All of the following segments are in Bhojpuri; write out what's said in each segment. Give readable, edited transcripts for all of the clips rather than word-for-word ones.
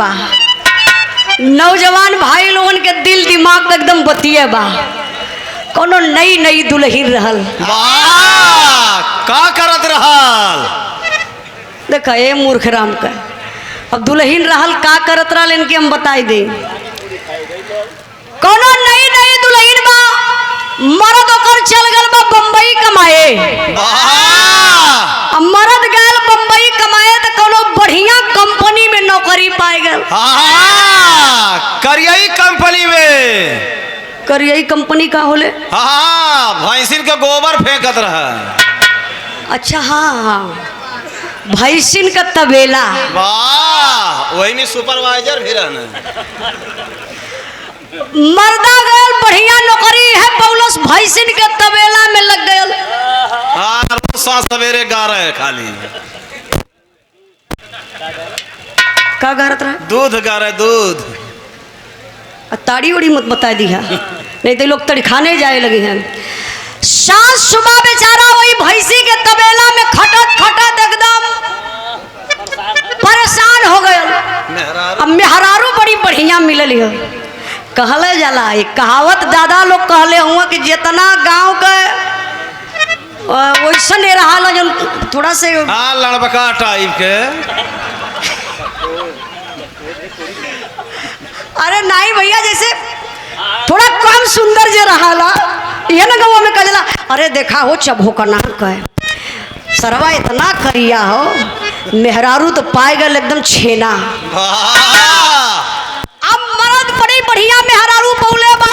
बा। नौजवान भाई लोगन के दिल दिमाग एकदम बतिया बा। कोनो नई नई दुल्हन रहल। वाह का करत रहल? देखा ए मूर्ख राम का अब दुल्हन रहल का करत रहल इनके हम बताई दे। कोनो नई नई दुल्हन बा, मर्द ओकर चल गल बा बम्बई कमाए। वाह अब मर्द गल बम्बई कमाए तो कोनो बढ़िया कंपनी में नौकरी पाए गल। हाँ करियई कंपनी में। करियई कंपनी का होले? हाँ भैंसिन के गोबर फेंकत रहा। अच्छा हाँ भैंसिन का तबेला। वाह वही में सुपरवाइजर भी रहना। मर्दा गयल बढ़िया नौकरी है पौलस भैंसिन के तबेला में लग गयल। हाँ रोज सांझ सवेरे गा रहे खाली का गारत रहा? दूध गा रहे दूध। ताड़ी उड़ी मत बता दी है नहीं तो लोग तड़खाने जाए लगे हैं। शाम सुबह बेचारा वही भैंसी के तबेला में खटत खटत एकदम परेशान हो गए। अब मेहरारू बड़ी बढ़िया मिलल है। कहले जाला एक कहावत दादा लोग कहले हुआ कि जितना गांव के वैसा नहीं रहा जो थोड़ा से हाँ लड़बका टाइप के। अरे नहीं भैया जैसे थोड़ा कम सुंदर जे रहा ये ना गाँव में कहला अरे देखा हो चबो का नाम कहे सरवा इतना करिया हो मेहरारू तो पाए गल एकदम छेना। अब मर्द बड़ी बढ़िया मेहरारू पौले बा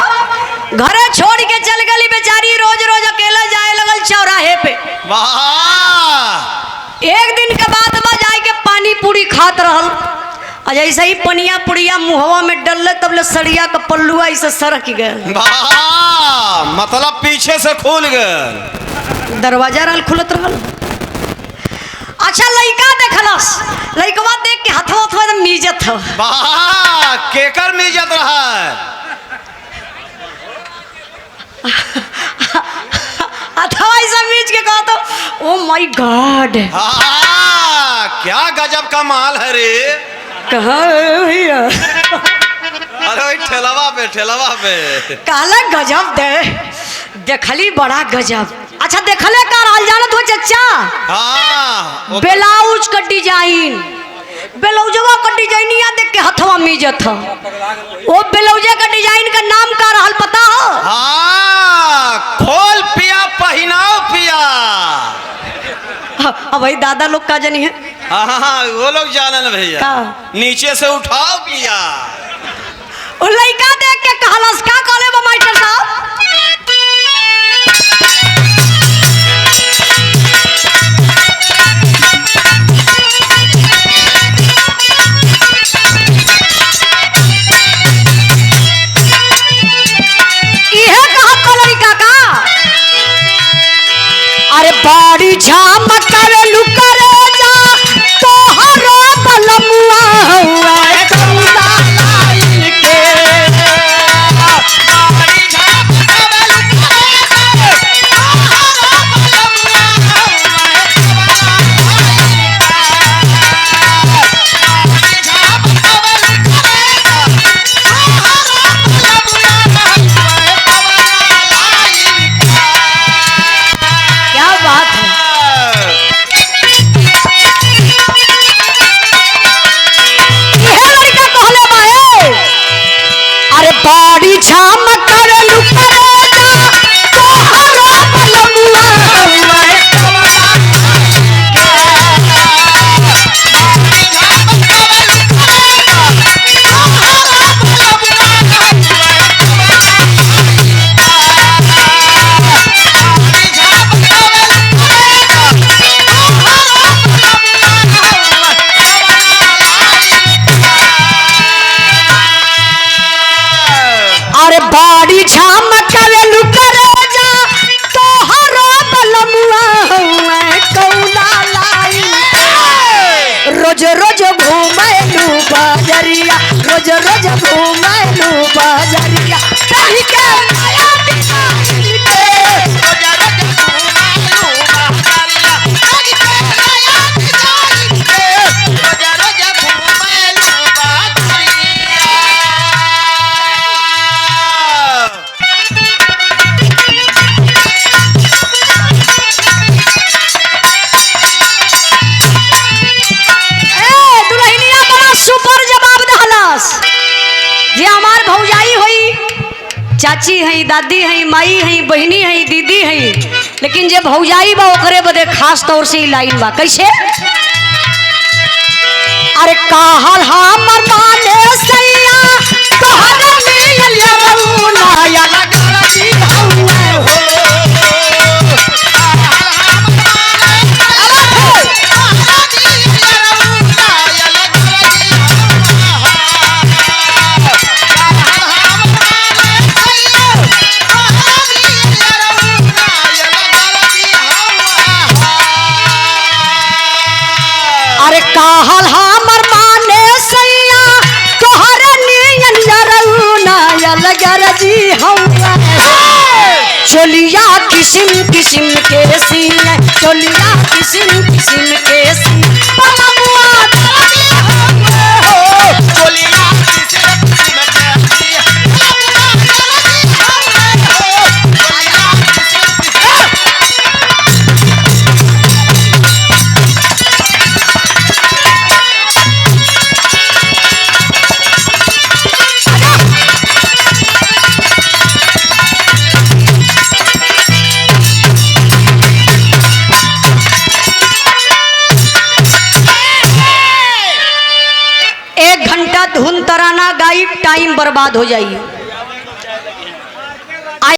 घरे छोड़ के चल गली बेचारी रोज रोज अकेले जाए लगल चौराहे पे। एक दिन के बाद में जाए के पानी पूरी खात रहल और जैसे ही पनिया पुड़िया मुहवा में डलले तब ले सड़िया का पल्लुआ ऐसे सरक गए। मतलब पीछे से खुल गए। दरवाजा रहल खुलत रहल। अच्छा लड़का देखलस लड़कवा देख के हथवा हथवा एकदम मीजत हो। केकर मीजत रहा है? हथवा ऐसा मीज के कहा तो ओ माय गॉड क्या गजब का माल है रे। कहाँ भैया? अरे ठेलवा पे काला गजब दे देखली बड़ा गजब। अच्छा देखले का हाल जानत हो चचा? हाँ ब्लाउज का डिजाइन ब्लाउजवा का डिजाइनिया देख के हथवा मीजत हो। वो ब्लाउजे का डिजाइन का नाम का रहल पता हो? हाँ खोल पिया पहिनाओ पिया। अब भाई दादा लोग का जानी है। हाँ वो लोग जाने न भैया का? नीचे से उठाओ पिया। वो लड़का देख के कहलस का कहले बा मास्टर साहब? इहे कहत को लड़का का अरे बाड़ी झमकावे लुकरे जा तोहरो बलमुआ हुआ कौना लाइन के। बाड़ी झमकावे लुकरे जा तोहरो बलमुआ क्या बात है। यह लड़का कहले बाए अरे बाड़ी झमकावे लुकरे जा तोहरो बलमुआ हुआ कौना अरे बाड़ी झमकावे लुकरे जा तोहरो बलमुआ हुआ कौना लाइन। रोज रोज घूमैलू बजरिया रोज रोज घूमैलू बजरिया कहीं के माया डिजाइन के। रोज रोज घूमैलू बजरिया कहीं के माया डिजाइन के। रोज रोज घूमैलू बजरिया दादी हैं, माई हैं, बहनी हैं, दीदी हैं, लेकिन जे भौजाई बा ओकरे बदे खास तौर से ई लाइन बा। कैसे? अरे कहल हमर माने सैया तोहरा मिल रउना या लगरजी हउए हो। अरे कहल हमर माने सैया तोहरा नियन रउना या लगरजी हउए हो। चोलिया किस्म किस्म के सीने, चोलिया किस्म किस्म के सीने, बलमुआ दरजी हउए हो। चोलिया किस्म किस्म के सीने, बलमुआ दरजी हउए हो। चोलिया एक घंटा धुन तराना गाई, टाइम बर्बाद हो जाइए।